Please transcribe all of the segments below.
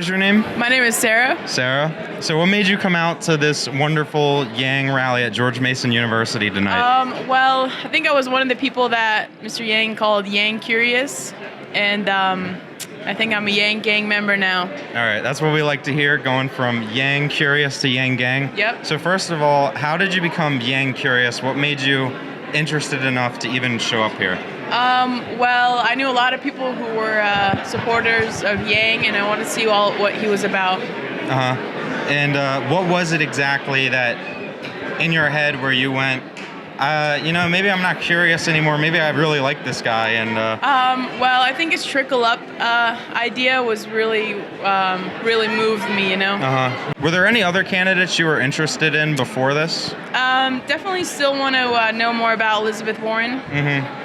is your name? My name is Sarah. Sarah. So what made you come out to this wonderful Yang rally at George Mason University tonight? Well, I think I was one of the people that Mr. Yang called Yang Curious, and I think I'm a Yang Gang member now. All right, that's what we like to hear, going from Yang Curious to Yang Gang. Yep. So first of all, how did you become Yang Curious? What made you interested enough to even show up here? Well, I knew a lot of people who were supporters of Yang, and I wanted to see what he was about. And what was it exactly that in your head where you went, maybe I'm not curious anymore. Maybe I really like this guy. And well, I think his trickle up idea was really moved me. Were there any other candidates you were interested in before this? Definitely still want to know more about Elizabeth Warren.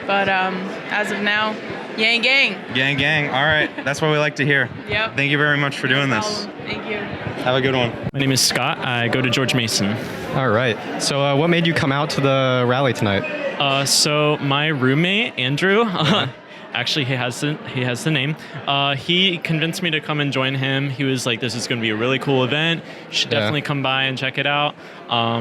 But as of now, Yang Gang. Yang Gang. All right, that's what we like to hear. Yep. Thank you very much for doing this. Thank you. Have a good one. My name is Scott. I go to George Mason. All right. So what made you come out to the rally tonight? So my roommate, Andrew, actually he has the name. He convinced me to come and join him. He was like, this is going to be a really cool event. You should definitely come by and check it out.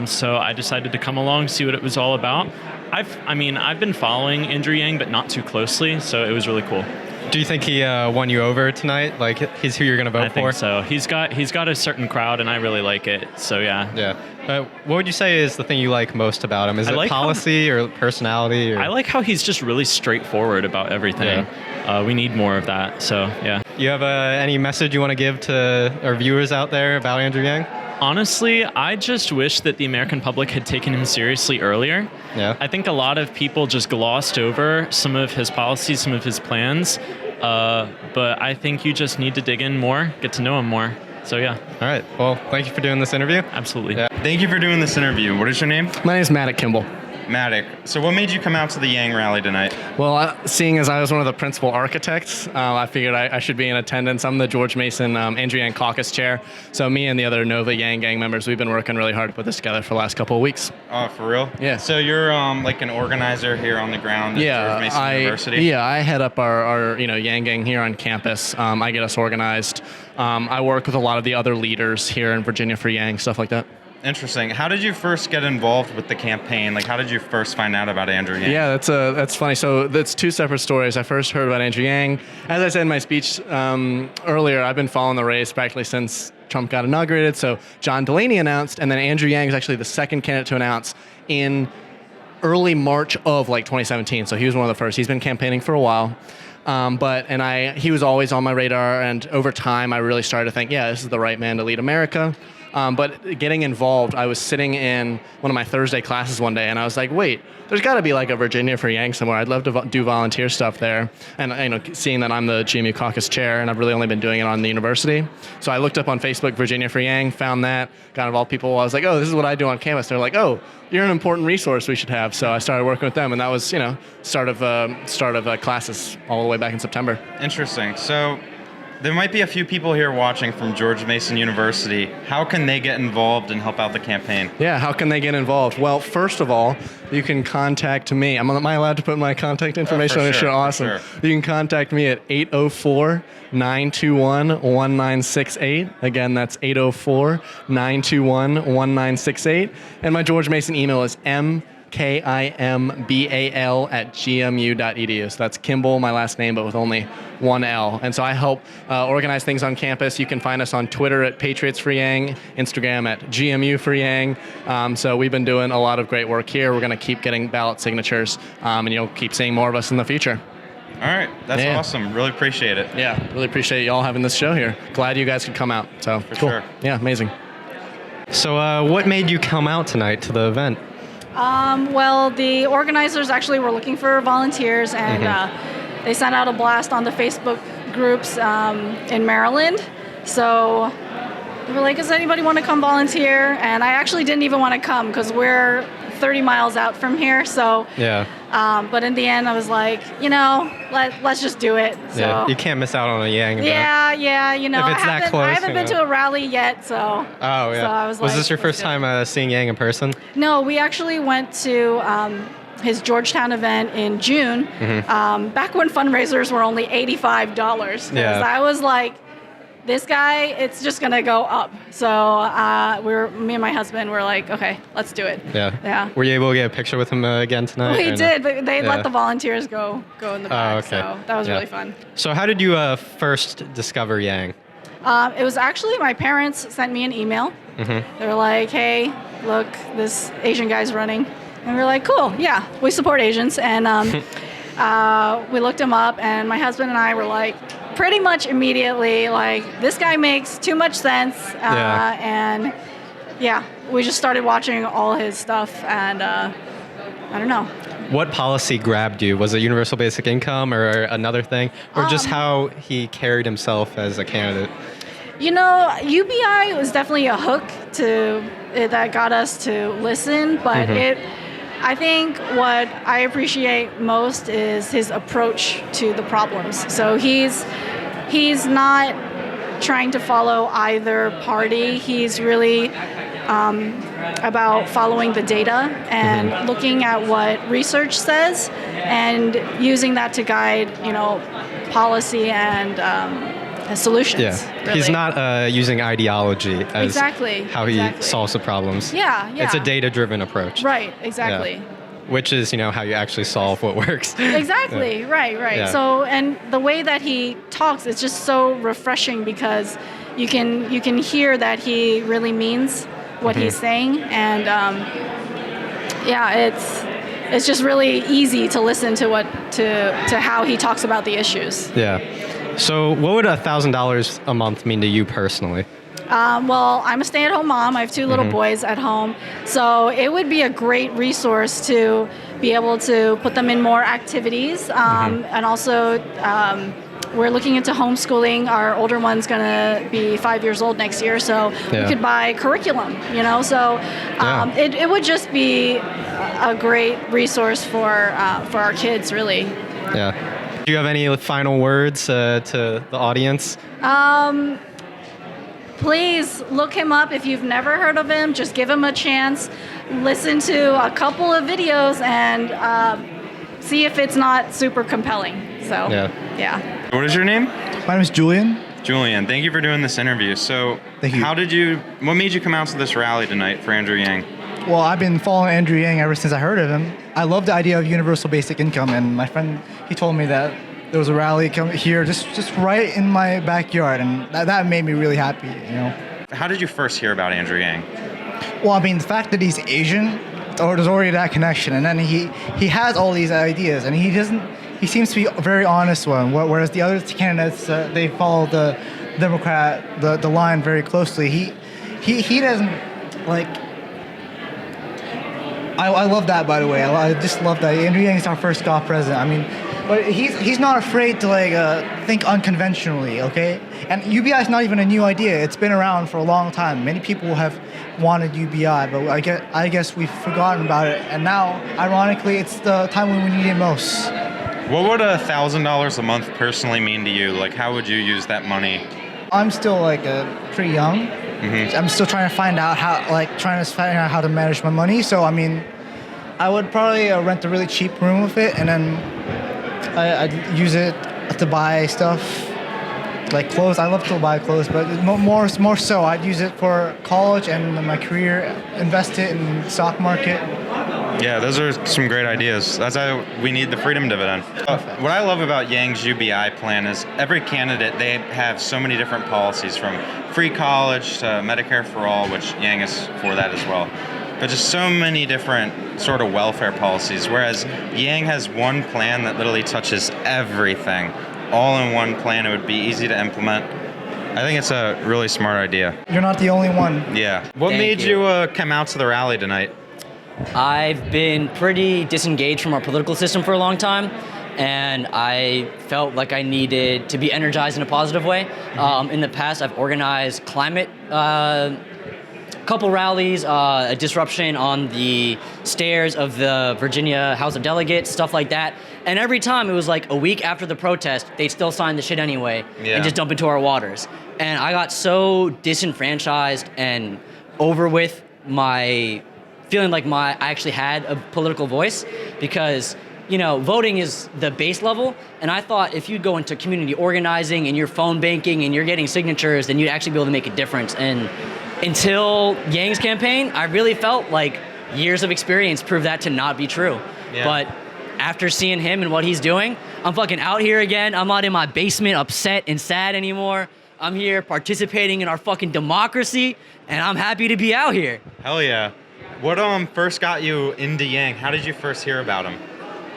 So I decided to come along, see what it was all about. I've been following Andrew Yang, but not too closely, so it was really cool. Do you think he won you over tonight? Like, he's who you're going to vote for? I think so. He's got a certain crowd, and I really like it. So yeah. Yeah. What would you say is the thing you like most about him? Is it policy or personality? Or? I like how he's just really straightforward about everything. Yeah. We need more of that. So yeah. You have any message you want to give to our viewers out there about Andrew Yang? Honestly, I just wish that the American public had taken him seriously earlier. Yeah. I think a lot of people just glossed over some of his policies, some of his plans. But I think you just need to dig in more, get to know him more. So yeah. All right. Well, thank you for doing this interview. Absolutely. Yeah. Thank you for doing this interview. What is your name? My name is Maddock Kimball. Maddock. So what made you come out to the Yang rally tonight? Well, seeing as I was one of the principal architects, I figured I should be in attendance. I'm the George Mason Andrew Yang Caucus Chair. So me and the other Nova Yang Gang members, we've been working really hard to put this together for the last couple of weeks. Oh, for real? Yeah. So you're like an organizer here on the ground at George Mason University? Yeah, I head up our Yang Gang here on campus. I get us organized. I work with a lot of the other leaders here in Virginia for Yang, stuff like that. Interesting. How did you first get involved with the campaign? Like, how did you first find out about Andrew Yang? Yeah, that's funny. So that's two separate stories. I first heard about Andrew Yang. As I said in my speech earlier, I've been following the race practically since Trump got inaugurated. So John Delaney announced, and then Andrew Yang is actually the second candidate to announce in early March of 2017. So he was one of the first. He's been campaigning for a while. He was always on my radar, and over time I really started to think, this is the right man to lead America. But getting involved, I was sitting in one of my Thursday classes one day, and I was like, wait, there's got to be like a Virginia for Yang somewhere. I'd love to do volunteer stuff there. And seeing that I'm the GMU caucus chair, and I've really only been doing it on the university. So I looked up on Facebook, Virginia for Yang, found that, got involved people. I was like, oh, this is what I do on campus. They're like, oh, you're an important resource we should have. So I started working with them, and that was, start of classes all the way back in September. Interesting. So there might be a few people here watching from George Mason University. How can they get involved and help out the campaign? Yeah, how can they get involved? Well, first of all, you can contact me. Am I allowed to put my contact information on this show? Awesome. Sure. You can contact me at 804-921-1968. Again, that's 804-921-1968. And my George Mason email is kimbal@gmu.edu. So that's Kimball, my last name, but with only one L. And so I help organize things on campus. You can find us on Twitter at Patriots for Yang, Instagram at GMU for Yang. So we've been doing a lot of great work here. We're going to keep getting ballot signatures, and you'll keep seeing more of us in the future. All right. That's awesome. Really appreciate it. Yeah, really appreciate y'all having this show here. Glad you guys could come out. So For cool. sure. Yeah, amazing. So what made you come out tonight to the event? Well, the organizers actually were looking for volunteers, and they sent out a blast on the Facebook groups in Maryland. So they were like, does anybody want to come volunteer? And I actually didn't even want to come because we're 30 miles out from here. So yeah. But in the end, I was like, let's just do it. So, yeah, you can't miss out on a Yang event. Yeah, If it's that close, I haven't been to a rally yet, so. Oh, yeah. So I was like, this your first time seeing Yang in person? No, we actually went to his Georgetown event in June, back when fundraisers were only $85. Yeah. I was like, this guy, it's just gonna go up. So me and my husband were like, okay, let's do it. Yeah. Were you able to get a picture with him again tonight? We or did, no? but they let the volunteers go in the back. okay. So that was really fun. So how did you first discover Yang? It was actually my parents sent me an email. They were like, hey, look, this Asian guy's running. And we were like, cool, yeah, we support Asians. And we looked him up, and my husband and I were like, pretty much immediately, like, this guy makes too much sense. And yeah, we just started watching all his stuff, and I don't know. What policy grabbed you? Was it universal basic income or another thing? Or just how he carried himself as a candidate? You know, UBI was definitely a hook that got us to listen, but I think what I appreciate most is his approach to the problems. So he's not trying to follow either party. He's really about following the data and looking at what research says and using that to guide, policy and solutions. Yeah, really. He's not using ideology as exactly how he solves the problems. Yeah. It's a data-driven approach. Right, exactly. Yeah. Which is, how you actually solve what works. Exactly, Yeah. right. Yeah. So, and the way that he talks is just so refreshing because you can hear that he really means what he's saying, and it's just really easy to listen to how he talks about the issues. Yeah. So what would $1,000 a month mean to you personally? Well, I'm a stay-at-home mom. I have two little boys at home. So it would be a great resource to be able to put them in more activities. And also, we're looking into homeschooling. Our older one's going to be 5 years old next year. So we could buy curriculum, So it would just be a great resource for our kids, really. Yeah. Do you have any final words to the audience? Please look him up if you've never heard of him. Just give him a chance. Listen to a couple of videos and see if it's not super compelling. So, yeah. What is your name? My name is Julian. Julian, thank you for doing this interview. So, Thank you. What made you come out to this rally tonight for Andrew Yang? Well, I've been following Andrew Yang ever since I heard of him. I love the idea of universal basic income, and my friend, he told me that there was a rally here just right in my backyard, and that made me really happy, How did you first hear about Andrew Yang? Well, I mean, the fact that he's Asian, there's already that connection, and then he has all these ideas, and he seems to be a very honest one, whereas the other candidates, they follow the Democrat, the line very closely. He doesn't, like, I love that, by the way. I just love that. Andrew Yang is our first God president. I mean, but he's not afraid to think unconventionally, okay? And UBI is not even a new idea. It's been around for a long time. Many people have wanted UBI, but I guess we've forgotten about it. And now, ironically, it's the time when we need it most. What would $1,000 a month personally mean to you? Like, how would you use that money? I'm still pretty young. I'm still trying to find out how to manage my money. So I mean, I would probably rent a really cheap room with it, and then I'd use it to buy stuff like clothes. I love to buy clothes, but more so I'd use it for college and my career. Invest it in the stock market. Yeah, those are some great ideas. That's how we need the freedom dividend. What I love about Yang's UBI plan is every candidate, they have so many different policies, from free college to Medicare for all, which Yang is for that as well. But just so many different sort of welfare policies, whereas Yang has one plan that literally touches everything. All in one plan, it would be easy to implement. I think it's a really smart idea. You're not the only one. Yeah. What made you come out to the rally tonight? I've been pretty disengaged from our political system for a long time, and I felt like I needed to be energized in a positive way. In the past, I've organized climate couple rallies, a disruption on the stairs of the Virginia House of Delegates, stuff like that. And every time it was like a week after the protest, they'd still sign the shit anyway and just dump into our waters. And I got so disenfranchised and over with my feeling like I actually had a political voice, because voting is the base level, and I thought if you go into community organizing and you're phone banking and you're getting signatures, then you'd actually be able to make a difference. And until Yang's campaign, I really felt like years of experience proved that to not be true. Yeah. But after seeing him and what he's doing, I'm fucking out here again. I'm not in my basement upset and sad anymore. I'm here participating in our fucking democracy, and I'm happy to be out here. Hell yeah. What first got you into Yang? How did you first hear about him?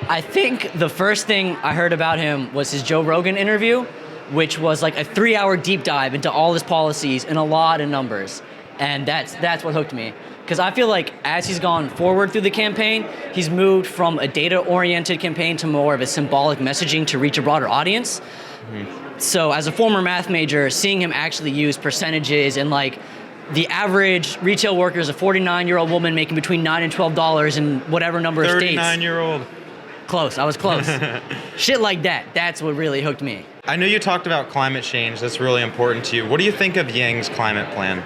I think the first thing I heard about him was his Joe Rogan interview, which was like a 3-hour deep dive into all his policies and a lot of numbers. And that's what hooked me. Because I feel like as he's gone forward through the campaign, he's moved from a data-oriented campaign to more of a symbolic messaging to reach a broader audience. Mm-hmm. So as a former math major, seeing him actually use percentages and like the average retail worker is a 49-year-old woman making between $9 and $12 in whatever number of states. 39-year-old. Close, I was close. Shit like that, that's what really hooked me. I know you talked about climate change. That's really important to you. What do you think of Yang's climate plan?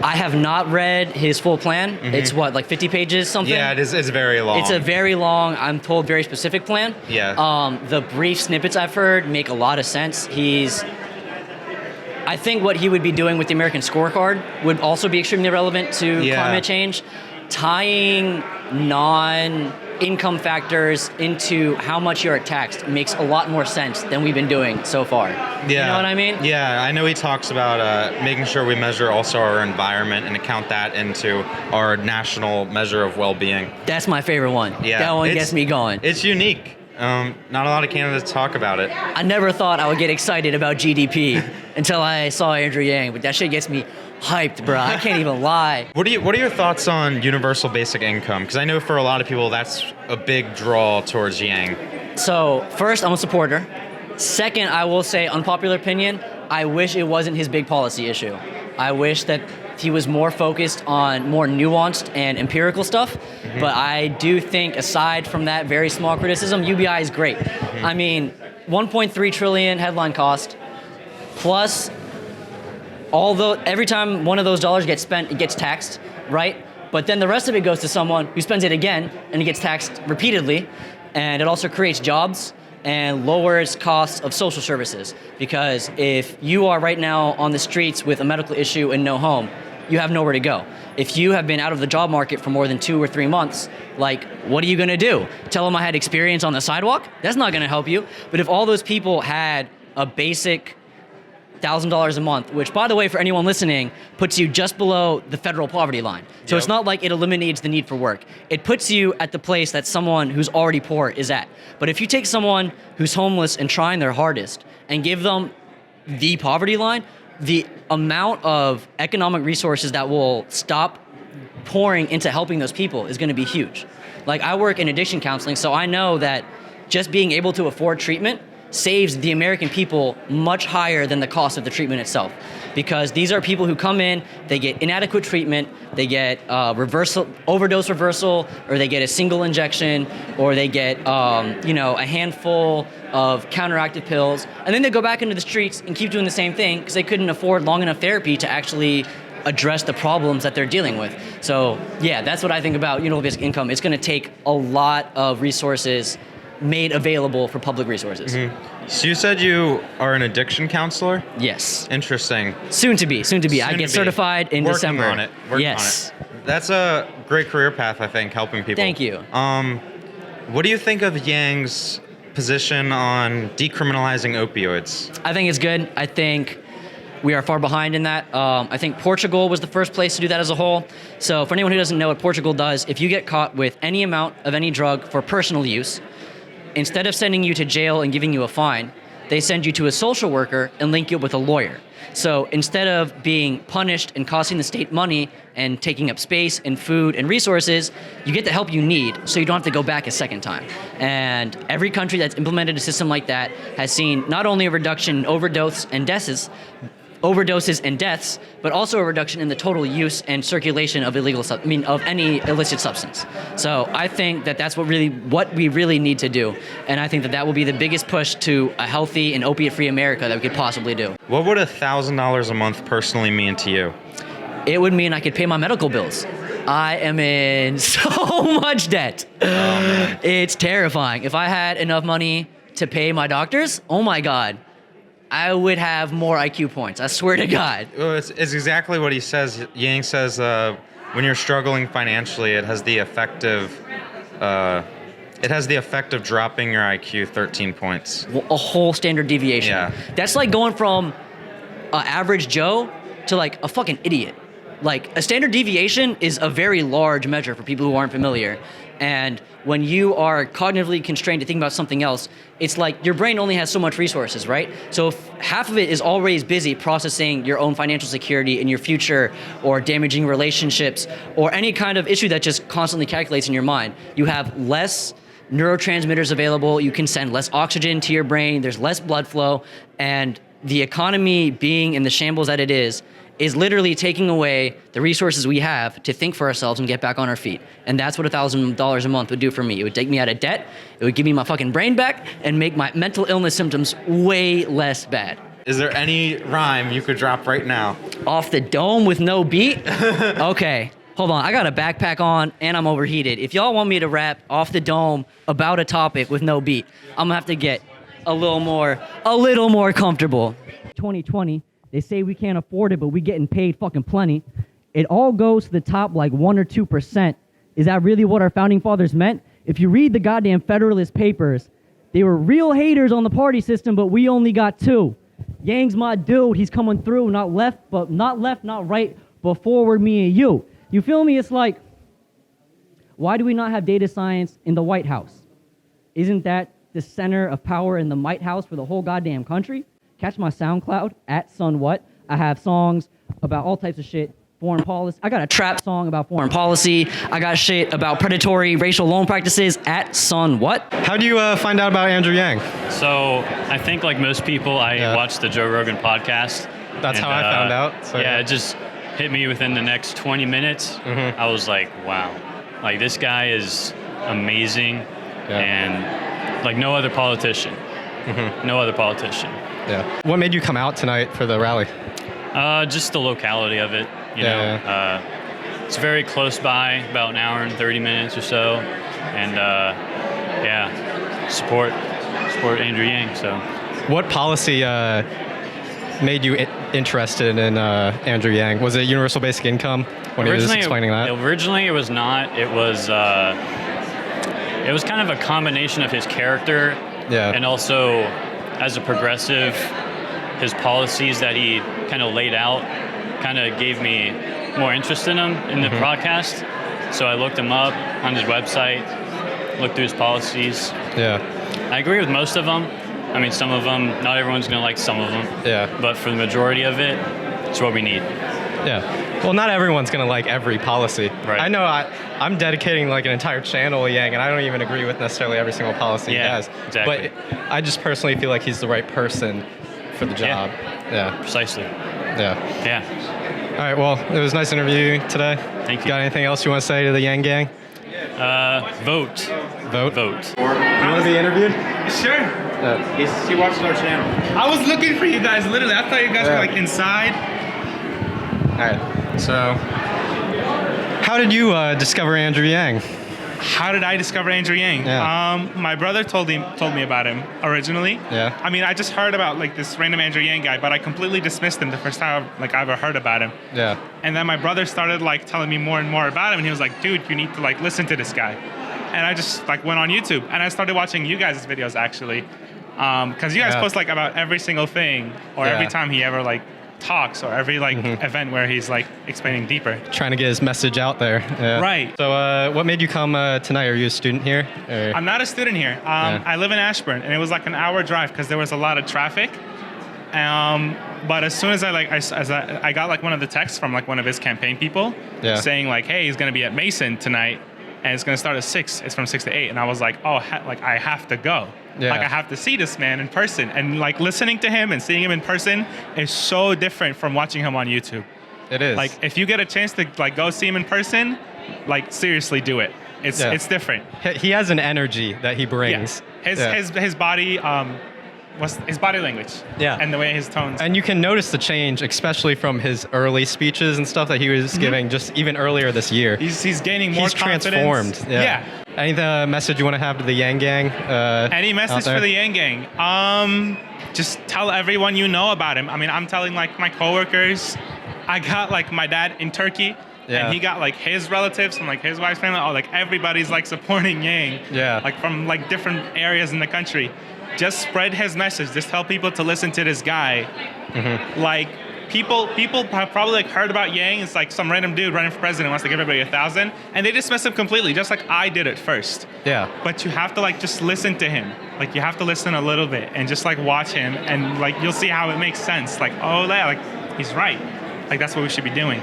I have not read his full plan. Mm-hmm. It's what, like 50 pages, something? Yeah, it is. It's very long. It's a very long, I'm told, very specific plan. Yeah. The brief snippets I've heard make a lot of sense. I think what he would be doing with the American scorecard would also be extremely relevant to climate change. Tying non-income factors into how much you're taxed makes a lot more sense than we've been doing so far. Yeah. You know what I mean? Yeah, I know he talks about making sure we measure also our environment and account that into our national measure of well-being. That's my favorite one. Yeah. That one gets me going. It's unique. Not a lot of candidates talk about it. I never thought I would get excited about GDP until I saw Andrew Yang, but that shit gets me hyped, bro. I can't even lie. What are your thoughts on universal basic income? Because I know for a lot of people that's a big draw towards Yang. So first, I'm a supporter. Second, I will say, unpopular opinion, I wish it wasn't his big policy issue. I wish that he was more focused on more nuanced and empirical stuff. Mm-hmm. But I do think, aside from that very small criticism, UBI is great. Mm-hmm. I mean, 1.3 trillion headline cost, plus although every time one of those dollars gets spent, it gets taxed, right? But then the rest of it goes to someone who spends it again, and it gets taxed repeatedly. And it also creates jobs and lowers costs of social services. Because if you are right now on the streets with a medical issue and no home, you have nowhere to go. If you have been out of the job market for more than 2 or 3 months, like, what are you gonna do? Tell them I had experience on the sidewalk? That's not gonna help you. But if all those people had a basic $1,000 a month, which, by the way, for anyone listening, puts you just below the federal poverty line. So It's not like it eliminates the need for work. It puts you at the place that someone who's already poor is at. But if you take someone who's homeless and trying their hardest and give them the poverty line, the amount of economic resources that will stop pouring into helping those people is going to be huge. Like, I work in addiction counseling, so I know that just being able to afford treatment saves the American people much higher than the cost of the treatment itself. Because these are people who come in, they get inadequate treatment, they get overdose reversal, or they get a single injection, or they get a handful of counteractive pills, and then they go back into the streets and keep doing the same thing because they couldn't afford long enough therapy to actually address the problems that they're dealing with. So yeah, that's what I think about universal basic income. It's going to take a lot of resources made available for public resources. Mm-hmm. So you said you are an addiction counselor? Yes. Interesting. Soon to be. I get certified in December. Working on it. That's a great career path, I think, helping people. Thank you. What do you think of Yang's position on decriminalizing opioids? I think it's good. I think we are far behind in that. I think Portugal was the first place to do that as a whole. So for anyone who doesn't know what Portugal does, if you get caught with any amount of any drug for personal use, instead of sending you to jail and giving you a fine, they send you to a social worker and link you up with a lawyer. So instead of being punished and costing the state money and taking up space and food and resources, you get the help you need so you don't have to go back a second time. And every country that's implemented a system like that has seen not only a reduction in overdoses and deaths, but also a reduction in the total use and circulation of of any illicit substance. So I think that that's what we really need to do, and I think that will be the biggest push to a healthy and opiate-free America that we could possibly do. What would $1,000 a month personally mean to you? It would mean I could pay my medical bills. I am in so much debt. It's terrifying. If I had enough money to pay my doctors, oh my God, I would have more IQ points. I swear to God. Well, it's exactly what he says. Yang says when you're struggling financially, it has the effect of dropping your IQ 13 points. A whole standard deviation. Yeah. That's like going from an average Joe to like a fucking idiot. Like a standard deviation is a very large measure for people who aren't familiar. And when you are cognitively constrained to think about something else, it's like your brain only has so much resources, right? So if half of it is always busy processing your own financial security in your future or damaging relationships or any kind of issue that just constantly calculates in your mind, you have less neurotransmitters available, you can send less oxygen to your brain, there's less blood flow, and the economy being in the shambles that it is literally taking away the resources we have to think for ourselves and get back on our feet. And that's what $1,000 a month would do for me. It would take me out of debt, it would give me my fucking brain back, and make my mental illness symptoms way less bad. Is there any rhyme you could drop right now? Off the dome with no beat? Okay, hold on. I got a backpack on and I'm overheated. If y'all want me to rap off the dome about a topic with no beat, I'm gonna have to get a little more comfortable. 2020. They say we can't afford it, but we getting paid fucking plenty. It all goes to the top like 1 or 2%. Is that really what our founding fathers meant? If you read the goddamn Federalist Papers, they were real haters on the party system, but we only got 2. Yang's my dude. He's coming through, not left, not right, but forward, me and you. You feel me? It's like, why do we not have data science in the White House? Isn't that the center of power in the Might House for the whole goddamn country? Catch my SoundCloud at SunWhat. I have songs about all types of shit. Foreign policy. I got a trap song about foreign policy. I got shit about predatory racial loan practices at SunWhat. How do you find out about Andrew Yang? So I think like most people, I watched the Joe Rogan podcast. That's how I found out. So yeah, it just hit me within the next 20 minutes. I was like, wow, like this guy is amazing, and like no other politician. No other politician. Yeah. What made you come out tonight for the rally? Just the locality of it. You know, it's very close by, about an hour and 30 minutes or so, and support Andrew Yang. So, what policy made you interested in Andrew Yang? Was it universal basic income when he was explaining that? Originally, it was not. It was kind of a combination of his character, and also as a progressive, his policies that he kind of laid out kind of gave me more interest in him in the broadcast. So I looked him up on his website, looked through his policies. Yeah. I agree with most of them. I mean, some of them, not everyone's going to like some of them. Yeah. But for the majority of it, it's what we need. Yeah. Well, not everyone's going to like every policy. Right. I know I'm dedicating like an entire channel to Yang, and I don't even agree with necessarily every single policy he has. Exactly. But I just personally feel like he's the right person for the job. Yeah. Precisely. Yeah. All right. Well, it was a nice interview today. Thank you. Got anything else you want to say to the Yang gang? Vote. Vote. Vote. You want to be interviewed? Sure. He watches our channel. I was looking for you guys, literally. I thought you guys were like inside. All right. So, how did you discover Andrew Yang? How did I discover Andrew Yang? Yeah. My brother told me about him originally. Yeah. I mean, I just heard about like this random Andrew Yang guy, but I completely dismissed him the first time I ever heard about him. Yeah. And then my brother started like telling me more and more about him, and he was like, "Dude, you need to like listen to this guy." And I just like went on YouTube and I started watching you guys' videos actually, because you guys post like about every single thing or every time he ever like talks or every like event where he's like explaining deeper. Trying to get his message out there. Yeah. Right. So what made you come tonight? Are you a student here? Or? I'm not a student here. I live in Ashburn, and it was like an hour drive because there was a lot of traffic. But as soon as I got like one of the texts from like one of his campaign people saying like, hey, he's gonna be at Mason tonight, and it's gonna start at 6. It's from 6 to 8, and I was like, oh, like I have to go. Yeah. Like I have to see this man in person, and like listening to him and seeing him in person is so different from watching him on YouTube. It is. Like if you get a chance to like go see him in person, like seriously do it. It's different. He has an energy that he brings. Yeah. His body was his body language. Yeah. And the way his tones. And you can notice the change, especially from his early speeches and stuff that he was giving just even earlier this year. He's gaining more He's confidence. transformed. Yeah. Any message you want to have to the Yang Gang? Any message out there? for the Yang Gang? Just tell everyone you know about him. I mean, I'm telling like my coworkers. I got like my dad in Turkey. Yeah. And he got like his relatives from like his wife's family. Oh, like everybody's like supporting Yang. Yeah. Like from like different areas in the country. Just spread his message. Just tell people to listen to this guy. Like people have probably like heard about Yang. It's like some random dude running for president wants to give everybody 1,000, and they dismiss him completely, just like I did at first. Yeah. But you have to like just listen to him. Like you have to listen a little bit and just like watch him, and like you'll see how it makes sense. Like, oh yeah, like he's right. Like that's what we should be doing.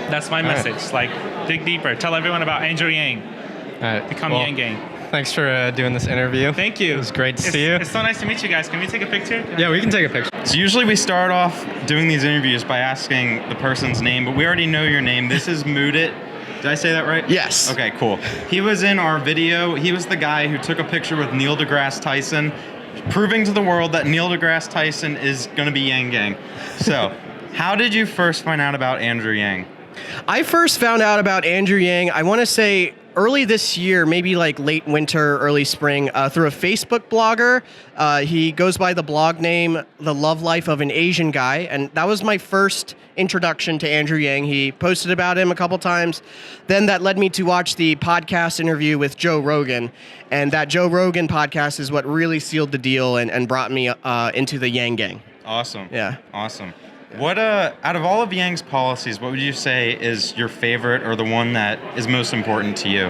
That's my message. Like dig deeper. Tell everyone about Andrew Yang. All right. Become Well, Yang Gang. Thanks for doing this interview. Thank you. It was great to see you. It's so nice to meet you guys. Can we take a picture? Yeah, we can take a picture. So usually we start off doing these interviews by asking the person's name, but we already know your name. This is Moodit. Did I say that right? Yes. Okay, cool. He was in our video. He was the guy who took a picture with Neil deGrasse Tyson, proving to the world that Neil deGrasse Tyson is going to be Yang Gang. So, how did you first find out about Andrew Yang? I first found out about Andrew Yang, I want to say early this year, maybe like late winter, early spring, through a Facebook blogger. He goes by the blog name The Love Life of an Asian Guy, and that was my first introduction to Andrew Yang. He posted about him a couple times. Then that led me to watch the podcast interview with Joe Rogan, and that Joe Rogan podcast is what really sealed the deal and brought me into the Yang Gang. Awesome. Yeah. Awesome. What out of all of Yang's policies, what would you say is your favorite or the one that is most important to you?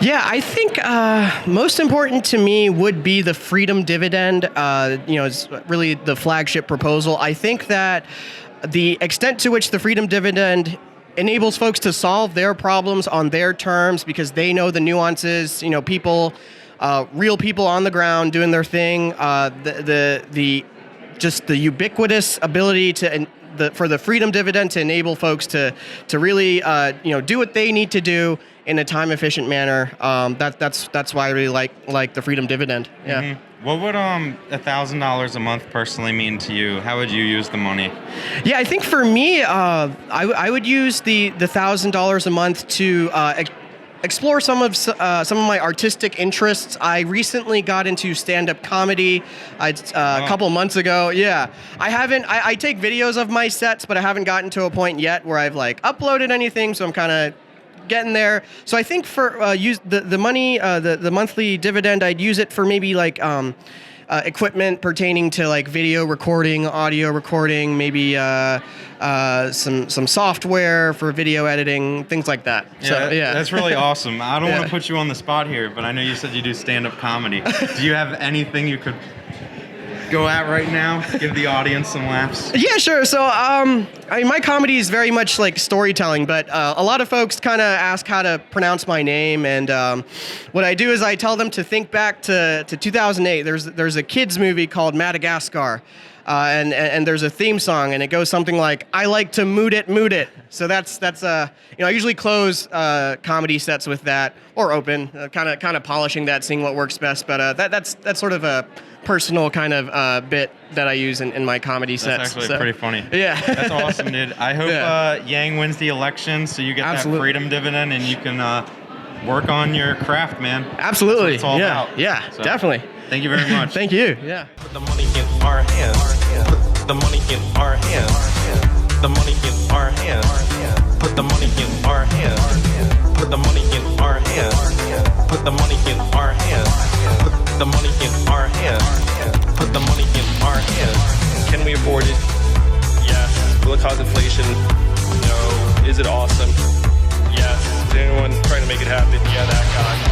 Yeah, I think most important to me would be the freedom dividend. It's really the flagship proposal. I think that the extent to which the freedom dividend enables folks to solve their problems on their terms because they know the nuances, people, real people on the ground doing their thing, just the ubiquitous ability for the freedom dividend to enable folks to really do what they need to do in a time efficient manner. That's why I really like the freedom dividend. Yeah. Mm-hmm. What would $1,000 a month personally mean to you? How would you use the money? Yeah, I think for me, I would use the $1,000 a month to explore some of my artistic interests. I recently got into stand-up comedy a couple months ago. Yeah, I take videos of my sets, but I haven't gotten to a point yet where I've like uploaded anything. So I'm kind of getting there. So I think for use the money, the monthly dividend, I'd use it for maybe like equipment pertaining to like video recording, audio recording, maybe some software for video editing, things like that. Yeah, that's really awesome. I don't want to put you on the spot here, but I know you said you do stand-up comedy. Do you have anything you could go at right now? Give the audience some laughs. Yeah, sure. So, my comedy is very much like storytelling, but a lot of folks kind of ask how to pronounce my name, and what I do is I tell them to think back to 2008. There's a kids movie called Madagascar, and there's a theme song, and it goes something like "I like to mood it." So that's I usually close comedy sets with that, or open, kind of polishing that, seeing what works best. But that's sort of a personal kind of bit that I use in my comedy sets. That's actually pretty funny. Yeah. That's awesome, dude. I hope Yang wins the election so you get that freedom dividend and you can work on your craft, man. Absolutely. That's what it's all about. Yeah, So, definitely. Thank you very much. Thank you. Yeah. Put the money in our hands. Put the money in our hands. The money in our hands. Put the money in our hands. Put the money in our hands. Put the money in our hands. Put the money in our hands. Put the money in our hands. Can we afford it? Yes. Will it cause inflation?